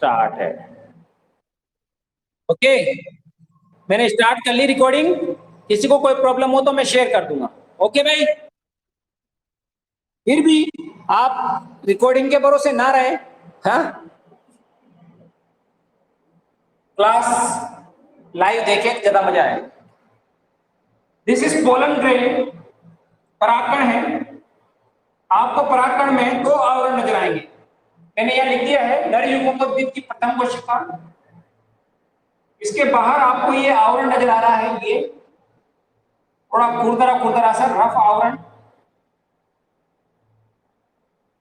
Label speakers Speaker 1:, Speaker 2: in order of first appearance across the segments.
Speaker 1: Start है। Okay, मैंने start कर ली रिकॉर्डिंग। किसी को कोई प्रॉब्लम हो तो मैं शेयर कर दूंगा। ओके भाई, फिर भी आप रिकॉर्डिंग के भरोसे ना रहे। हाँ, क्लास लाइव देखें, ज्यादा मजा आए। दिस इज पोलन ग्रेन, परागकण है। आपको परागकण में दो आवरण नजर आएंगे। मैंने यह लिख दिया है नर युग्मोद्भिद की प्रथम कोशिका। इसके बाहर आपको ये आवरण नजर आ रहा है, ये थोड़ा खुरदरा खुरदरा सा रफ आवरण।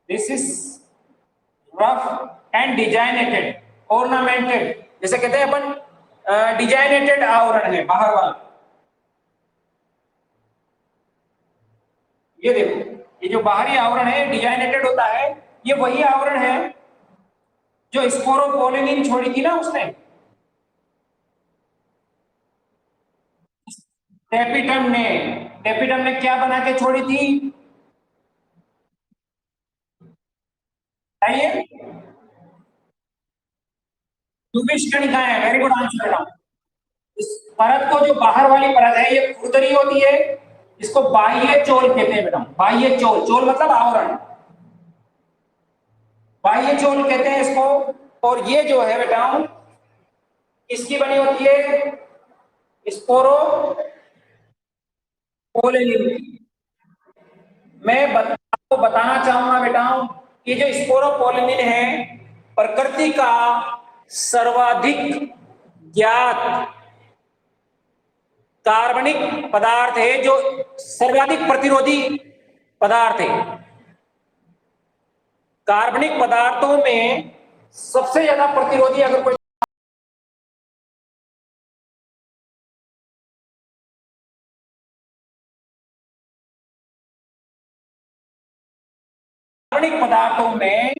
Speaker 1: This is rough and designated, ornamented, जैसे कहते हैं अपन डिजाइनेटेड आवरण है बाहर वाला। ये देखो, ये जो बाहरी आवरण है डिजाइनेटेड होता है। ये वही आवरण है जो स्पोरोपोलिनिन छोड़ी थी ना उसने, टेपिटम ने क्या बना के छोड़ी थी बताइए? यूविश कणिकाएं। Very good answer. इस परत को, जो बाहर वाली परत है, ये खुरदरी होती है। इसको बाह्य चोल कहते हैं बेटा। बाह्य चोल, चोल मतलब आवरण, बाह्य चोल कहते हैं इसको। और ये जो है बेटा इसकी बनी होती है स्पोरो पोलिनिन। मैं आपको बताना चाहूंगा बेटा कि जो स्पोरोपोलिनिन है प्रकृति का सर्वाधिक ज्ञात कार्बनिक पदार्थ है, जो सर्वाधिक प्रतिरोधी पदार्थ है। कार्बनिक पदार्थों में सबसे ज्यादा प्रतिरोधी अगर कोई कार्बनिक पदार्थों में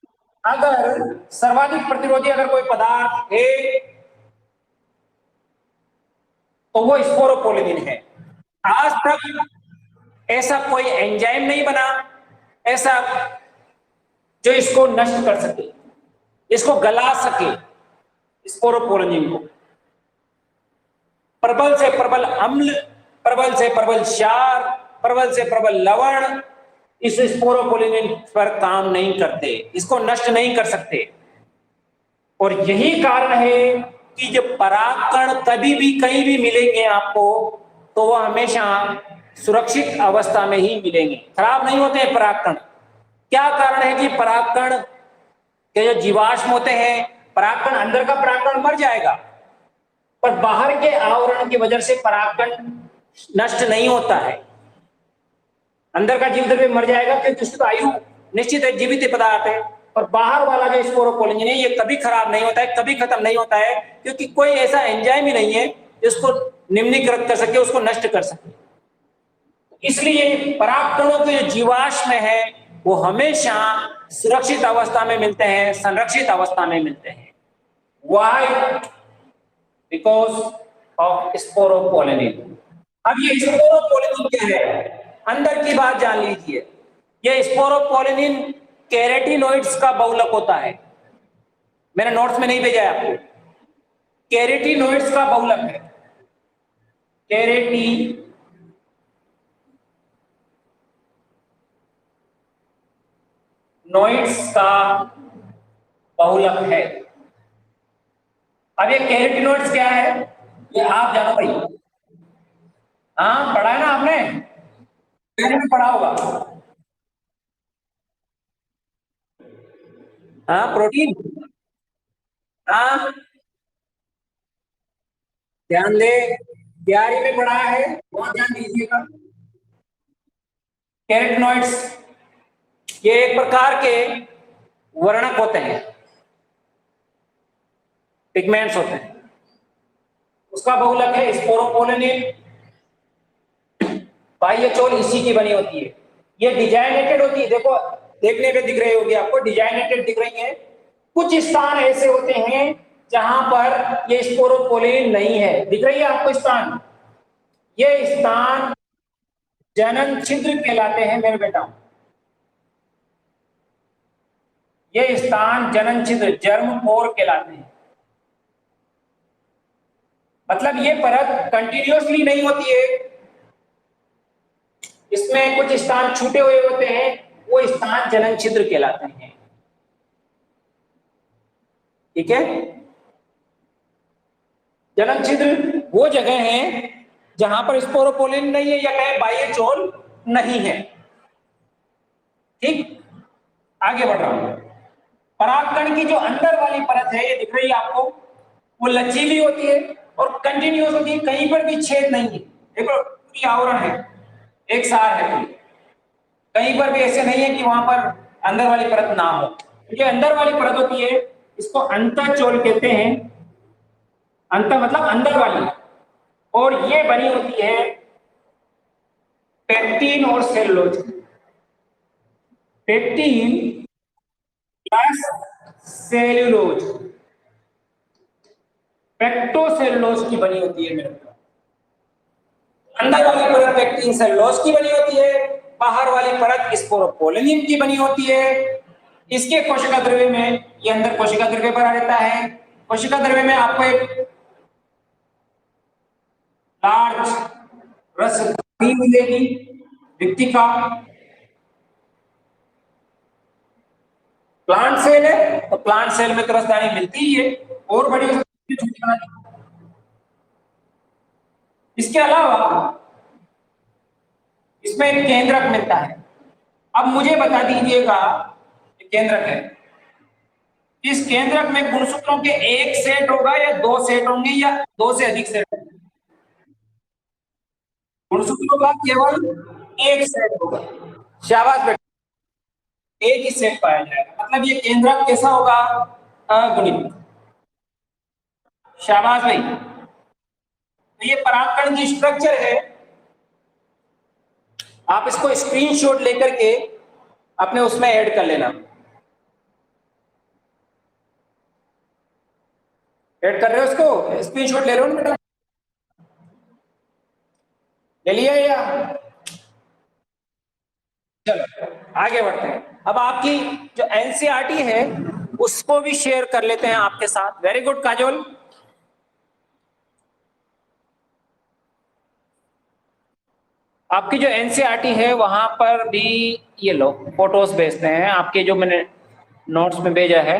Speaker 1: अगर सर्वाधिक प्रतिरोधी अगर कोई पदार्थ है तो वो स्पोरोपोलिनिन है। आज तक ऐसा कोई एंजाइम नहीं बना ऐसा जो इसको नष्ट कर सके, इसको गला सके। स्पोरोपोलिनिन को प्रबल से प्रबल अम्ल, प्रबल से प्रबल क्षार, प्रबल से प्रबल लवण इस स्पोरोपोलिनिन पर काम नहीं करते, इसको नष्ट नहीं कर सकते। और यही कारण है कि जब परागकण कभी भी कहीं भी मिलेंगे आपको तो वह हमेशा सुरक्षित अवस्था में ही मिलेंगे, खराब नहीं होते हैं परागकण। क्या कारण है कि परागकण के जो जीवाश्म होते हैं, परागकण अंदर का परागकण मर जाएगा पर बाहर के आवरण की वजह से परागकण नष्ट नहीं होता है। अंदर का जीव द्रव्य मर जाएगा क्योंकि उसकी आयु निश्चित है, जीवित पदार्थ है। और बाहर वाला जो स्पोरोपोलिनिन है ये कभी खराब नहीं होता है, कभी खत्म नहीं होता है, क्योंकि कोई ऐसा एंजाइम ही नहीं है जिसको निम्नीकृत कर सके, उसको नष्ट कर सके। इसलिए परागकणों के जो जीवाश्म है वो हमेशा सुरक्षित अवस्था में मिलते हैं, संरक्षित अवस्था में मिलते हैं। Why? Because of sporopollenin. अब ये स्पोरोपोलिनिन क्या है, अंदर की बात जान लीजिए। ये स्पोरोपोलिनिन केराटिनोइड्स का बहुलक होता है। मैंने नोट्स में नहीं भेजा है आपको। केराटिनोइड्स का बहुलक है, केराटिनोइड्स का बहुलक है। अब ये केराटिनोइड्स क्या है ये आप जानो भाई। हाँ, पढ़ा है ना आपने, मैंने भी पढ़ा होगा। हाँ, प्रोटीन। हाँ, ध्यान दे, तैयारी में पढ़ा है, बहुत ध्यान दीजिएगा। कैरोटीनॉइड्स ये एक प्रकार के वर्णक होते हैं, पिगमेंट्स होते हैं। उसका बहुलक है स्पोरोपोलिनिन। बाह्य चोल इसी की बनी होती है। ये डिजाइनेटेड होती है, देखो देखने पे दिख रही होगी आपको, डिजाइनेटेड दिख रही है। कुछ स्थान ऐसे होते हैं जहां पर ये स्पोरोपोलिनिन नहीं है, दिख रही है आपको स्थान। ये स्थान जनन छिद्र कहलाते हैं मेरे बेटा। ये स्थान जनन छिद्र जर्म पोर कहलाते हैं। मतलब ये परत कंटिन्यूअसली नहीं होती है, इसमें कुछ स्थान छूटे हुए होते हैं, वो स्थान जनन छिद्र कहलाते हैं। ठीक है, जनन छिद्र वो जगह है जहां पर स्पोरोपोलिन नहीं है या कहे बाह्य चोल नहीं है। ठीक, आगे बढ़ रहा हूं। परागकण की जो अंदर वाली परत है, ये दिख रही है आपको, वो लचीली होती है और कंटिन्यूअस होती है, कहीं पर भी छेद नहीं है। देखो पूरी आवरण है, एक सार है पूरी, कहीं पर भी ऐसे नहीं है कि वहां पर अंदर वाली परत ना हो। ये अंदर वाली परत होती है, इसको अंतःचोल कहते हैं। अंत मतलब अंदर वाली, और ये बनी होती है पेक्टिन और सेलुलोज। पेक्टिन प्लस सेल्यूलोज, पेक्टोसेलुलोज की बनी होती है मेरे को। अंदर वाली परत पेक्टिन सेलुलोज की बनी होती है, बाहर वाली परत स्पोरोपोलिन की बनी होती है। इसके कोशिका द्रव्य में, ये अंदर कोशिका द्रव्य भरा रहता है, कोशिका द्रव्य में आपको एक लार्ज रस मिलेगी रिक्तिका। प्लांट सेल है तो प्लांट सेल में तो रसदानी मिलती ही है, और बड़ी इसके अलावा इसमें एक केंद्रक मिलता है। अब मुझे बता दीजिएगा, केंद्रक है, इस केंद्रक में गुणसूत्रों के एक सेट होगा या दो सेट होंगे या दो से अधिक सेट होंगे? गुणसूत्रों का केवल एक सेट होगा। शाबाश बेटा, एक ही सेट पाया जाएगा, मतलब ये केंद्रक कैसा होगा? अगुणित। शाबाश भाई, तो ये परागकण की स्ट्रक्चर है। आप इसको स्क्रीनशॉट लेकर के अपने उसमें ऐड कर लेना। ऐड कर रहे हो इसको, स्क्रीनशॉट ले रहे हो ना बेटा? ले लिया या? चलो आगे बढ़ते हैं। अब आपकी जो एनसीईआरटी है उसको भी शेयर कर लेते हैं आपके साथ। Very good Kajol. आपकी जो एनसीईआरटी है वहां पर भी ये लो फोटोज भेजते हैं आपके, जो मैंने नोट्स में भेजा है।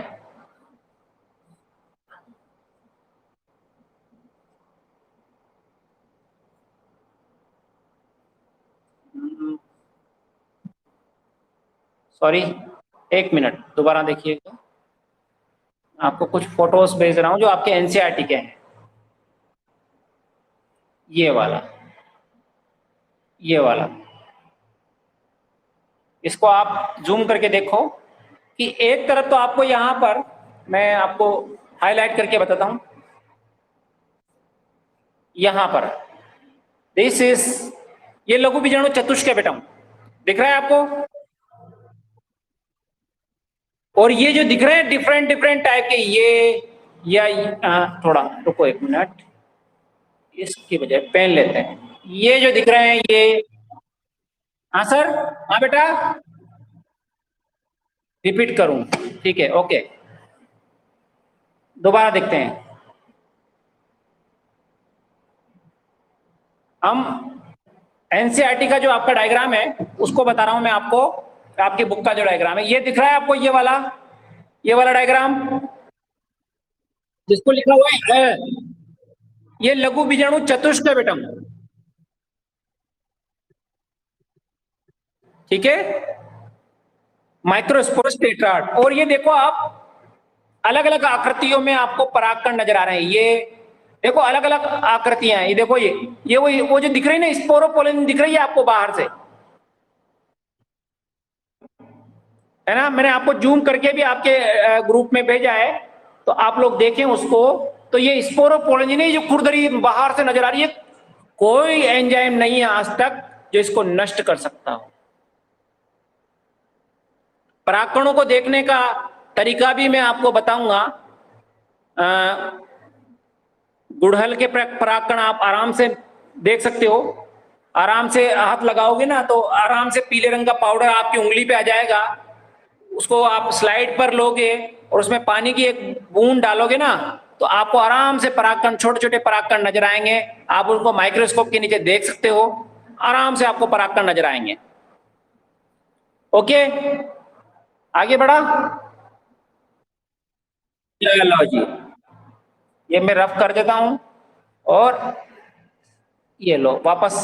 Speaker 1: सॉरी, एक मिनट, दोबारा देखिएगा। आपको कुछ फोटोज भेज रहा हूं जो आपके एनसीईआरटी के हैं। ये वाला, ये वाला, इसको आप जूम करके देखो कि एक तरफ तो आपको यहां पर, मैं आपको हाईलाइट करके बताता हूं, यहां पर दिस इज, ये लघु बीजाणु चतुष्क बेटा, दिख रहा है आपको? और ये जो दिख रहे हैं डिफरेंट डिफरेंट टाइप के, ये या थोड़ा रुको एक मिनट, इसकी बजाय पेन लेते हैं। ये जो दिख रहे हैं ये, हाँ सर, हाँ बेटा, रिपीट करूं? ठीक है, ओके, दोबारा देखते हैं। हम एनसीईआरटी का जो आपका डायग्राम है उसको बता रहा हूं मैं आपको, आपकी बुक का जो डायग्राम है ये दिख रहा है आपको, ये वाला डायग्राम जिसको लिखा हुआ है, ये लघु बीजाणु चतुष्क है बेटा। ठीक है, माइक्रोस्पोरस टेट्राड। और ये देखो आप, अलग अलग आकृतियों में आपको परागकण नजर आ रहे हैं। ये देखो अलग अलग आकृतियां हैं, ये देखो, ये वो जो दिख रही है ना, स्पोरोपोलिन दिख रही है आपको बाहर से, है ना? मैंने आपको जूम करके भी आपके ग्रुप में भेजा है, तो आप लोग देखें उसको। तो ये स्पोरोपोलिन है जो खुरदरी बाहर से नजर आ रही है, कोई एंजाइम नहीं है आज तक जो इसको नष्ट कर सकता हो। परागकणों को देखने का तरीका भी मैं आपको बताऊंगा। गुड़हल के परागकण आप आराम से देख सकते हो, आराम से हाथ लगाओगे ना तो आराम से पीले रंग का पाउडर आपकी उंगली पे आ जाएगा। उसको आप स्लाइड पर लोगे और उसमें पानी की एक बूंद डालोगे ना, तो आपको आराम से परागकण, छोटे छोटे परागकण नजर आएंगे। आप उनको माइक्रोस्कोप के नीचे देख सकते हो, आराम से आपको परागकण नजर आएंगे। ओके, आगे बढ़ा। चलो जी, ये मैं रफ कर देता हूं और ये लो वापस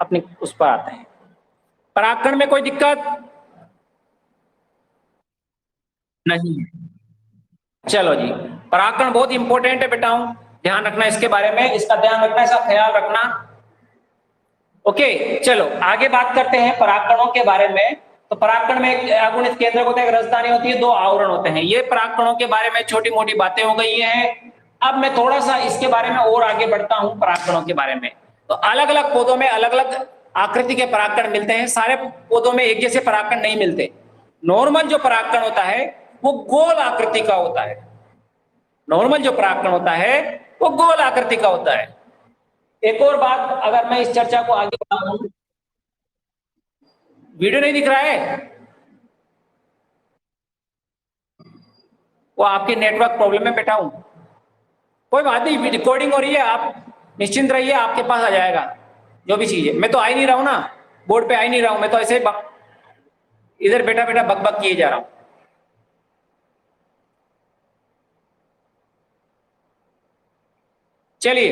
Speaker 1: अपनी उस पर आते हैं। परागकण में कोई दिक्कत नहीं है। चलो जी, परागकण बहुत इंपॉर्टेंट है बेटाओं, ध्यान रखना इसके बारे में, इसका ध्यान रखना, इसका ख्याल रखना। ओके, चलो आगे बात करते हैं परागकणों के बारे में। तो परागकण में एक अगुणित केंद्रक होता है, एक राजधानी होती है, दो आवरण होते हैं। ये परागकणों के बारे में छोटी मोटी बातें हो गई हैं। अब मैं थोड़ा सा इसके बारे में और आगे बढ़ता हूं परागकणों के बारे में। तो अलग अलग पौधों में अलग अलग आकृति के परागकण मिलते हैं, सारे पौधों में एक जैसे परागकण नहीं मिलते। नॉर्मल जो परागकण होता है वो गोल आकृति का होता है। नॉर्मल जो परागकण होता है वो गोल आकृति का होता है। एक और बात, अगर मैं इस चर्चा को आगे बढ़ाऊं, वीडियो नहीं दिख रहा है, वो आपकी नेटवर्क प्रॉब्लम में बैठा हूं। कोई बात नहीं, रिकॉर्डिंग हो रही है, आप निश्चिंत रहिए, आपके पास आ जाएगा जो भी चीज है। मैं तो आ ही नहीं रहा हूं ना, बोर्ड पे आ ही नहीं रहा हूं, मैं तो ऐसे इधर बैठा बैठा बक बक किए जा रहा हूं। चलिए,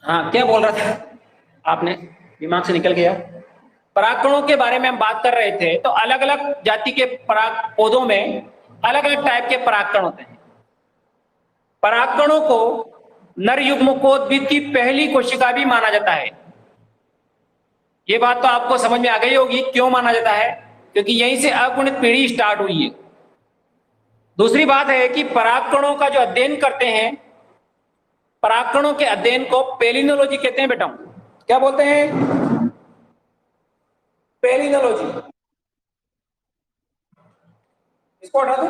Speaker 1: हाँ क्या बोल रहा था आपने, दिमाग से निकल गया। परागकणों के बारे में हम बात कर रहे थे। तो अलग अलग जाति के पराग पौधों में अलग अलग टाइप के परागकण होते हैं। परागकणों को नर युग्मकोद्भिद की पहली कोशिका भी माना जाता है। ये बात तो आपको समझ में आ गई होगी, क्यों माना जाता है, क्योंकि यहीं से अगुणित पीढ़ी स्टार्ट हुई है। दूसरी बात है कि परागकणों का जो अध्ययन करते हैं, परागकणों के अध्ययन को पेलिनोलॉजी कहते हैं बेटा। क्या बोलते हैं? पेलिनोलॉजी। इसको हटा दूं?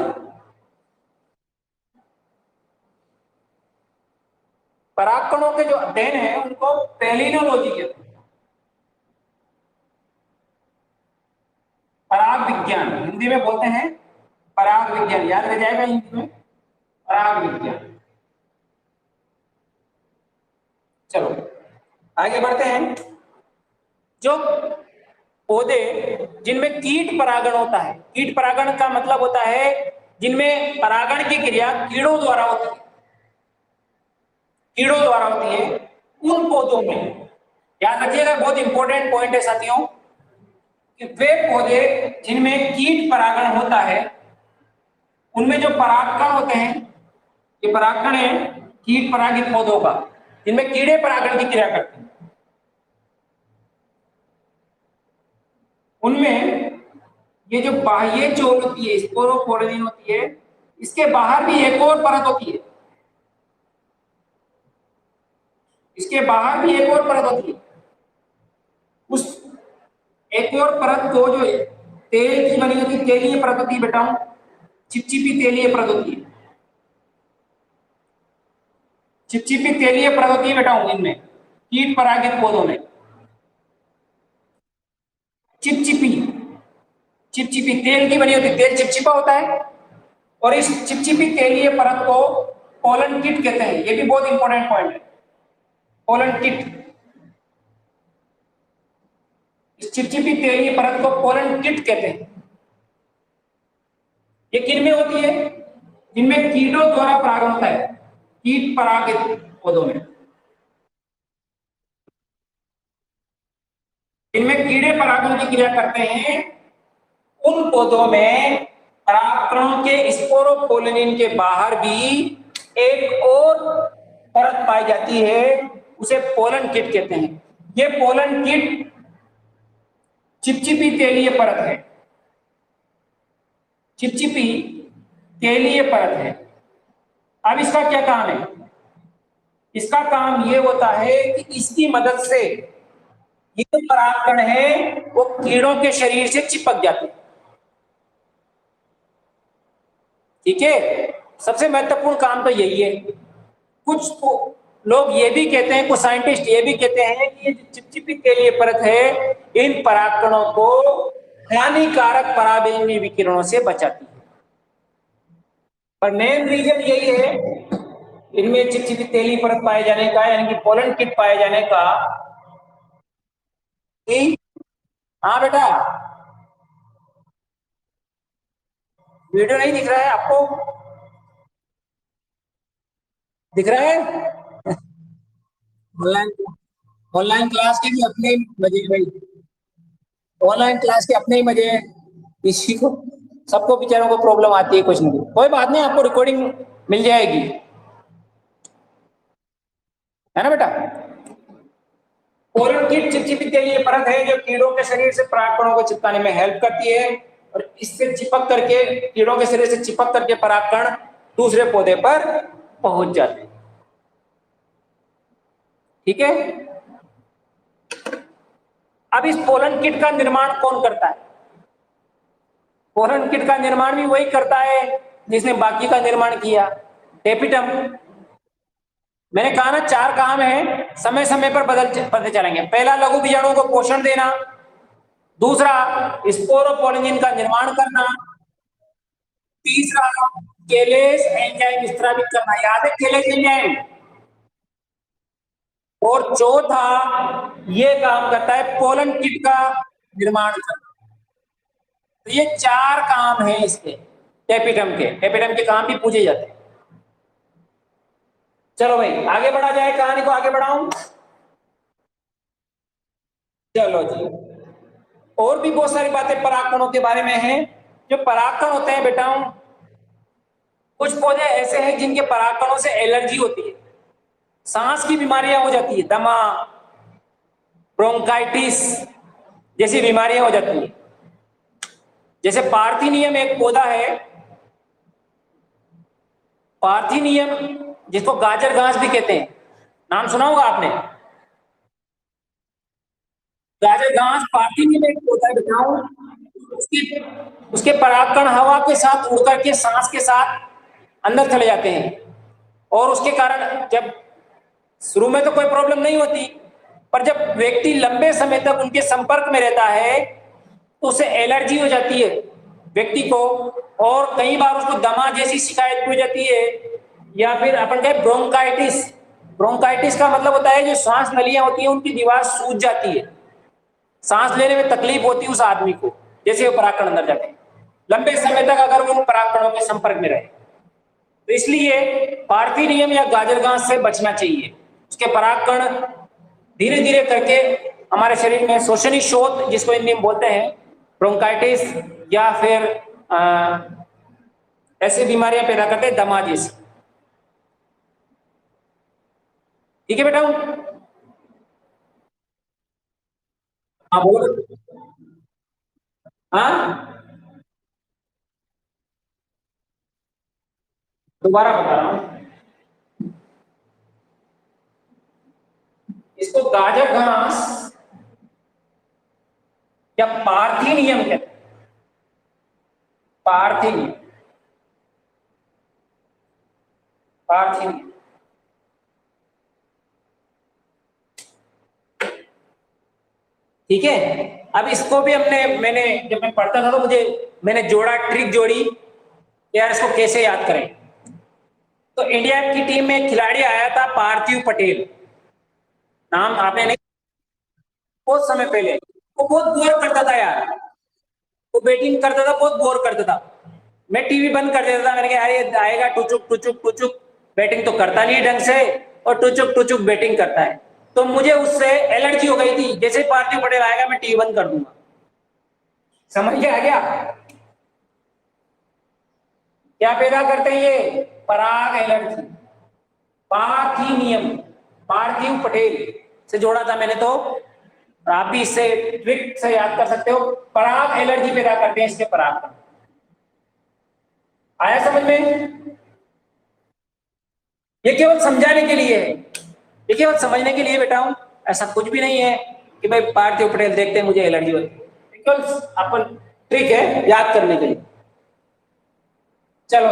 Speaker 1: परागकणों के जो अध्ययन है उनको पेलिनोलॉजी कहते हैं। पराग विज्ञान हिंदी में बोलते हैं, पराग विज्ञान, याद रह जाएगा हिंदी में, पराग विज्ञान। चलो आगे बढ़ते हैं। जो पौधे जिनमें कीट परागण होता है, कीट परागण का मतलब होता है जिनमें परागण की क्रिया कीड़ों द्वारा होती है, कीड़ों द्वारा होती है, उन पौधों में, याद रखिएगा बहुत इंपॉर्टेंट पॉइंट है साथियों, कि वे पौधे जिनमें कीट परागण होता है, उनमें जो परागकण होते हैं, ये परागकण है कीट परागित पौधों का, जिनमें कीड़े परागण की क्रिया करते हैं, उनमें ये जो बाह्य चोल होती है, स्पोरोपोलिन होती है, इसके बाहर भी एक और परत होती है, इसके बाहर भी एक और परत होती है। उस एक और परत को जो तेल की बनी होती है, तेलीय परत होती है बेटा, चिपचिपी तेलीय परत होती है, चिपचिपी तेलीय परत होती है बेटा इनमें, कीट परागित पौधों में। चिपचिपी, चिपचिपी तेल की बनी होती है, तेल चिपचिपा होता है, और इस चिपचिपी तेलीय परत को पोलन किट कहते हैं। ये भी बहुत इंपॉर्टेंट पॉइंट है, पोलन किट। इस चिपचिपी तेलीय परत को पोलन किट कहते हैं। ये किन में होती है? जिनमें कीटों द्वारा परागण होता है, कीट परागित पौधों में। इनमें कीड़े परागण की क्रिया करते हैं, उन पौधों में परागकणों के स्पोरोपोलिन के बाहर भी एक और परत पाई जाती है, उसे पोलन किट कहते हैं। ये पोलन किट चिपचिपी तेलीय परत है, चिपचिपी तेलीय परत है। अब इसका क्या काम है? इसका काम ये होता है कि इसकी मदद से ये जो परागकण है वो कीड़ों के शरीर से चिपक जाते हैं। ठीक है, सबसे महत्वपूर्ण काम तो यही है। कुछ लोग ये भी कहते हैं, कुछ साइंटिस्ट ये भी कहते हैं कि ये चिपचिपी तेलीय परत है, इन परागकणों को हानिकारक पराबैंगनी विकिरणों से बचाती है। पर मेन रीजन यही है इनमें चिपचिपी तेली परत पाए जाने का, यानी कि पोलन किट पाए जाने का। हाँ बेटा, वीडियो नहीं दिख रहा है आपको? दिख रहा है? ऑनलाइन ऑनलाइन क्लास के भी अपने मजे भाई, ऑनलाइन क्लास के अपने ही मजे हैं। किसी को, सबको बेचारों को प्रॉब्लम आती है कुछ नहीं, कोई बात नहीं, आपको रिकॉर्डिंग मिल जाएगी, है ना बेटा। पोलन किट चिपचिपी तेलीय परत है जो कीड़ों के शरीर से परागकणों को चिपकाने में हेल्प करती है, और इससे चिपक करके, कीड़ों के शरीर से चिपक करके परागकण दूसरे पौधे पर पहुंच जाते हैं। ठीक है। अब इस पोलन किट का निर्माण कौन करता है? पोलन किट का निर्माण भी वही करता है जिसने बाकी का निर्माण किया, टेपिटम। मैंने कहा ना 4 काम है, समय समय पर बदलते चलेंगे। पहला, लघु बीजाणुओं को पोषण देना। दूसरा, स्पोरोपोलिन का निर्माण करना। तीसरा, केलेस एंजाइम स्त्रावित करना, याद है केलेस एंजाइम। और चौथा, ये काम करता है पोलन किट का निर्माण करना। तो ये 4 काम है इसके, टेपिटम के। टेपिटम के काम भी पूछे जाते हैं। चलो भाई आगे बढ़ा जाए, कहानी को आगे बढ़ाऊं। चलो जी, और भी बहुत सारी बातें परागकणों के बारे में हैं। जो परागकण होते हैं बेटा, कुछ पौधे ऐसे हैं जिनके परागकणों से एलर्जी होती है, सांस की बीमारियां हो जाती है, दमा, ब्रोंकाइटिस जैसी बीमारियां हो जाती है। जैसे पार्थिनियम एक पौधा है, पार्थिनियम, जिसको गाजर घास भी कहते हैं, नाम सुना होगा आपने, गाजर घास। पार्थिनियम एक पौधा है बताऊं, उसके उसके परागकण हवा के साथ उड़ करके सांस के साथ अंदर चले जाते हैं, और उसके कारण जब शुरू में तो कोई प्रॉब्लम नहीं होती, पर जब व्यक्ति लंबे समय तक उनके संपर्क में रहता है तो उसे एलर्जी हो जाती है व्यक्ति को, और कई बार उसको दमा जैसी शिकायत हो जाती है, या फिर अपन कहें ब्रोंकाइटिस। ब्रोंकाइटिस का मतलब होता है जो सांस नलियां होती हैं उनकी दीवार सूज जाती है, सांस लेने में तकलीफ होती है उस आदमी को, जैसे वो परागकण अंदर जाते हैं लंबे समय तक अगर वो उन परागकणों के संपर्क में रहे। तो इसलिए पार्थिनियम या गाजर घास से बचना चाहिए। उसके परागकण धीरे धीरे करके हमारे शरीर में श्वसनी शोथ, जिसको हिंदी में बोलते हैं ब्रोंकाइटिस, या फिर ऐसी बीमारियां पैदा करते हैं, दमा जैसी। ठीक है बेटा। हाँ बोल। हाँ, दोबारा बता रहा हूं, इसको गाजर घास या पार्थिनियम कहते हैं, पार्थिनियम, पार्थिनियम। ठीक है। अब इसको भी मैंने जब मैं पढ़ता था तो मैंने ट्रिक जोड़ी, यार इसको कैसे याद करें। तो इंडिया की टीम में एक खिलाड़ी आया था पार्थिव पटेल, नाम आपने नहीं, बहुत समय पहले। वो बहुत बोर करता था यार, वो बैटिंग करता था, बहुत बोर करता था। मैं टीवी बंद कर देता था, मैंने कहा अरे आएगा टुचुक टुचुक टुचुक, बैटिंग तो करता नहीं ढंग से, और टुचुक टुचुक बैटिंग करता है। तो मुझे उससे एलर्जी हो गई थी, जैसे पार्थिव पटेल आएगा मैं टीवी बंद कर दूंगा। समझ गया क्या? क्या पैदा करते हैं ये? पराग एलर्जी। पार्थिनियम, पार्थिव पटेल से जोड़ा था मैंने, तो आप भी इससे ट्रिक से याद कर सकते हो। पराग एलर्जी पैदा करते हैं इसके पराग। आया समझ में? ये केवल समझाने के लिए है, ये केवल समझने के लिए बेटा हूं, ऐसा कुछ भी नहीं है कि भाई पार्थिव पटेल देखते हैं मुझे एलर्जी होती है, केवल अपन ट्रिक है याद करने के लिए। चलो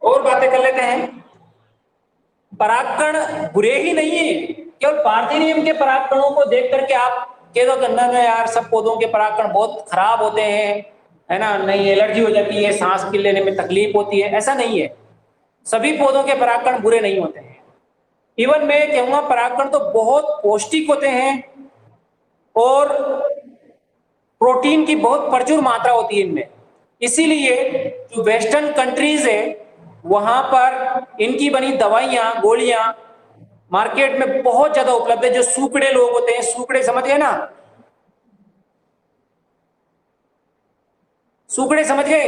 Speaker 1: और बातें कर लेते हैं। परागकण बुरे ही नहीं है, केवल पार्थिनियम के परागकणों को देख करके आप कह दो कि ना यार सब पौधों के परागकण बहुत खराब होते हैं, है ना, नहीं एलर्जी हो जाती है, सांस की लेने में तकलीफ होती है, ऐसा नहीं है। सभी पौधों के परागकण बुरे नहीं होते हैं। इवन मैं कहूंगा परागकण तो बहुत पौष्टिक होते हैं और प्रोटीन की बहुत प्रचुर मात्रा होती है इनमें। इसीलिए जो वेस्टर्न कंट्रीज है वहां पर इनकी बनी दवाइयां, गोलियां मार्केट में बहुत ज्यादा उपलब्ध है। जो सूखड़े लोग होते हैं, सूखड़े समझ गए ना, सूखड़े समझ गए,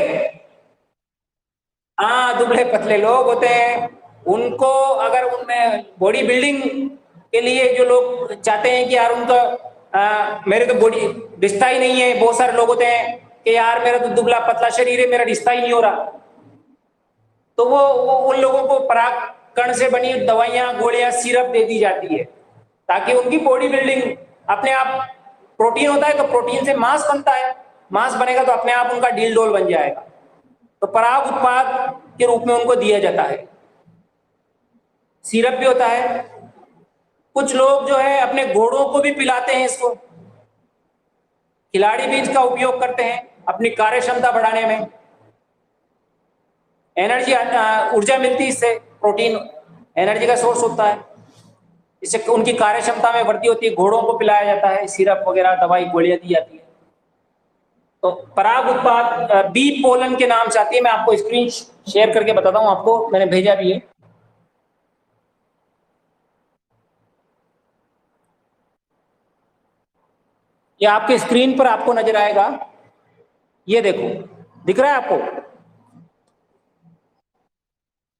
Speaker 1: हाँ, दुबले पतले लोग होते हैं, उनको अगर उनमें बॉडी बिल्डिंग के लिए जो लोग चाहते हैं कि यार उनका मेरे तो बॉडी दिखता ही नहीं है, बहुत सारे लोग होते हैं कि यार मेरा तो दुबला पतला शरीर है, मेरा दिखता ही नहीं हो रहा, तो वो उन लोगों को पराग कण से बनी दवाइयां, गोलियां, सिरप दे दी जाती है ताकि उनकी बॉडी बिल्डिंग अपने आप। प्रोटीन होता है तो प्रोटीन से मांस बनता है, मांस बनेगा तो अपने आप उनका डील डोल बन जाएगा, तो पराग उत्पाद के रूप में उनको दिया जाता है। सिरप भी होता है। कुछ लोग जो है अपने घोड़ों को भी पिलाते हैं इसको, खिलाड़ी भी इसका उपयोग करते हैं अपनी कार्य क्षमता बढ़ाने में। एनर्जी, ऊर्जा मिलती है इससे, प्रोटीन एनर्जी का सोर्स होता है, इससे उनकी कार्य क्षमता में वृद्धि होती है। घोड़ों को पिलाया जाता है, सिरप वगैरह दवाई गोलियां दी जाती है। तो पराग उत्पाद बी पोलन के नाम से आती है। मैं आपको स्क्रीन शेयर करके बताता हूं, आपको मैंने भेजा भी है। ये आपके स्क्रीन पर आपको नजर आएगा, ये देखो, दिख रहा है आपको,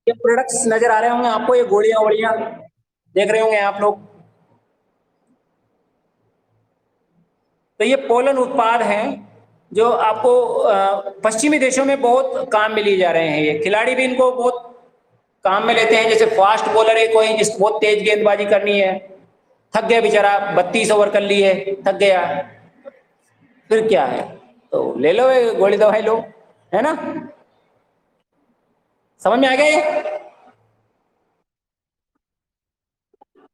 Speaker 1: ये प्रोडक्ट्स नजर आ रहे होंगे आपको, ये गोलियां वोलियां देख रहे होंगे आप लोग। तो ये पोलन उत्पाद हैं जो आपको पश्चिमी देशों में बहुत काम में लिए जा रहे हैं। ये खिलाड़ी भी इनको बहुत काम में लेते हैं। जैसे फास्ट बॉलर है कोई, जिसको बहुत तेज गेंदबाजी करनी है, थक गया बेचारा, 32 ओवर कर लिए, थक गया, फिर क्या है, तो ले लो ये गोली दवाई लो, है ना। समझ में आ गया ये?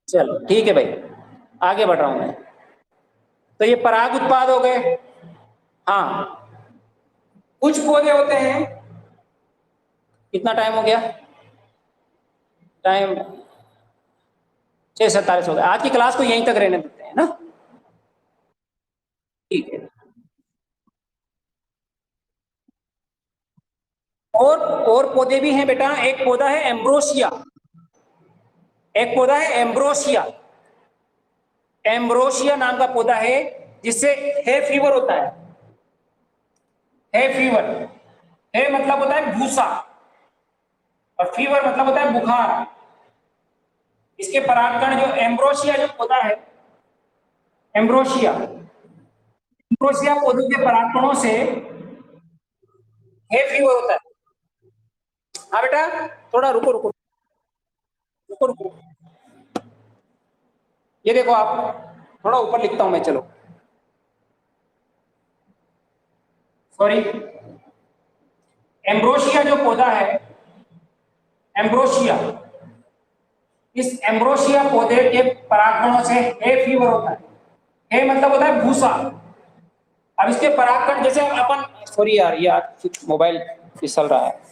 Speaker 1: चलो ठीक है भाई, आगे बढ़ रहा हूं मैं। तो ये पराग उत्पाद हो गए। हाँ, कुछ पौधे होते हैं, कितना टाइम हो गया, टाइम 6:47 हो गया। आज की क्लास को यहीं तक रहने देते हैं ना, ठीक है। और पौधे भी हैं बेटा, एक पौधा है एम्ब्रोसिया, एक पौधा है एम्ब्रोसिया, एम्ब्रोसिया नाम का पौधा है, जिससे है फीवर होता है फीवर, है मतलब होता है भूसा, और फीवर मतलब होता है बुखार। इसके परागकण जो एम्ब्रोसिया जो पौधा है, एम्ब्रोसिया, एम्ब्रोसिया पौधे के परागकणों से है फीवर होता है। हाँ बेटा, थोड़ा रुको रुको रुको रुको, ये देखो आप, थोड़ा ऊपर लिखता हूं मैं, चलो सॉरी। एम्ब्रोसिया जो पौधा है, एम्ब्रोसिया, इस एम्ब्रोसिया पौधे के परागकणों से है फीवर होता है मतलब होता है भूसा। अब इसके परागकण जैसे अपन, सॉरी यार, ये मोबाइल फिसल रहा है।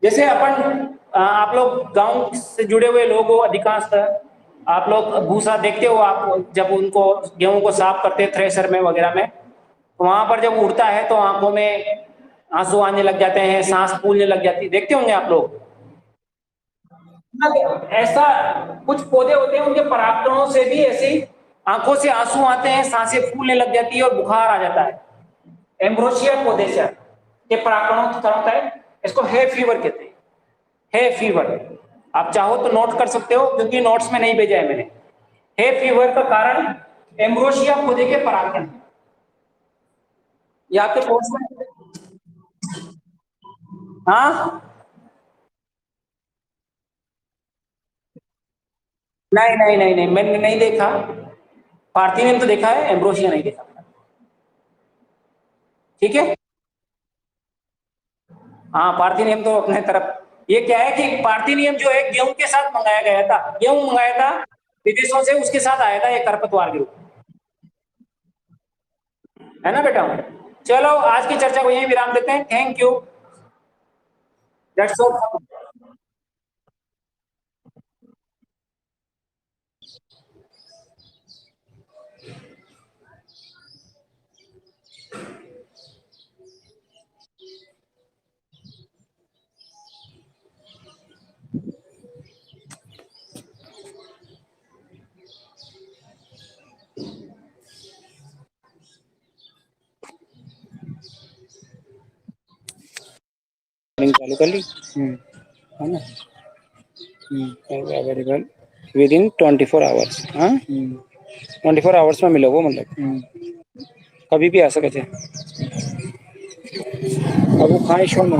Speaker 1: जैसे अपन आप लोग गांव से जुड़े हुए लोग हो अधिकांशतः, आप लोग भूसा देखते हो, आप जब उनको गेहूं को साफ करते हैं थ्रेशर में वगैरह में, तो वहां पर जब उड़ता है तो आंखों में आंसू आने लग जाते हैं, सांस फूलने लग जाती है, देखते होंगे आप लोग। ऐसा कुछ पौधे होते हैं, उनके परागकणों से भी ऐसे आंखों से आंसू आते हैं, सांसें फूलने लग जाती है और बुखार आ जाता है। एम्ब्रोसिया पौधे से के परागकणों की तरह होता है, इसको है फीवर कहते हैं, है फीवर। आप चाहो तो नोट कर सकते हो, क्योंकि नोट्स में नहीं भेजा है मैंने। है फीवर का कारण एम्ब्रोसिया पौधे के परागकण, ये आपके कोर्स में। हाँ, नहीं नहीं नहीं नहीं, मैंने नहीं देखा, पार्थिनियम तो देखा है, एम्ब्रोसिया नहीं देखा। ठीक है, हाँ, पार्थिनियम तो अपने तरफ। ये क्या है कि पार्थिनियम जो है गेहूं के साथ मंगाया गया था, गेहूं मंगाया था, विदेशों से उसके साथ आया था एक खरपतवार के रूप में, है ना बेटा। चलो आज की चर्चा को यहीं विराम देते हैं। Thank you, that's all. चालू कर ली है ना। Available with in 24 hours. हाँ 24 आवर्स में मिलोगे, मतलब कभी भी आ सके थे। अब वो खाए शो में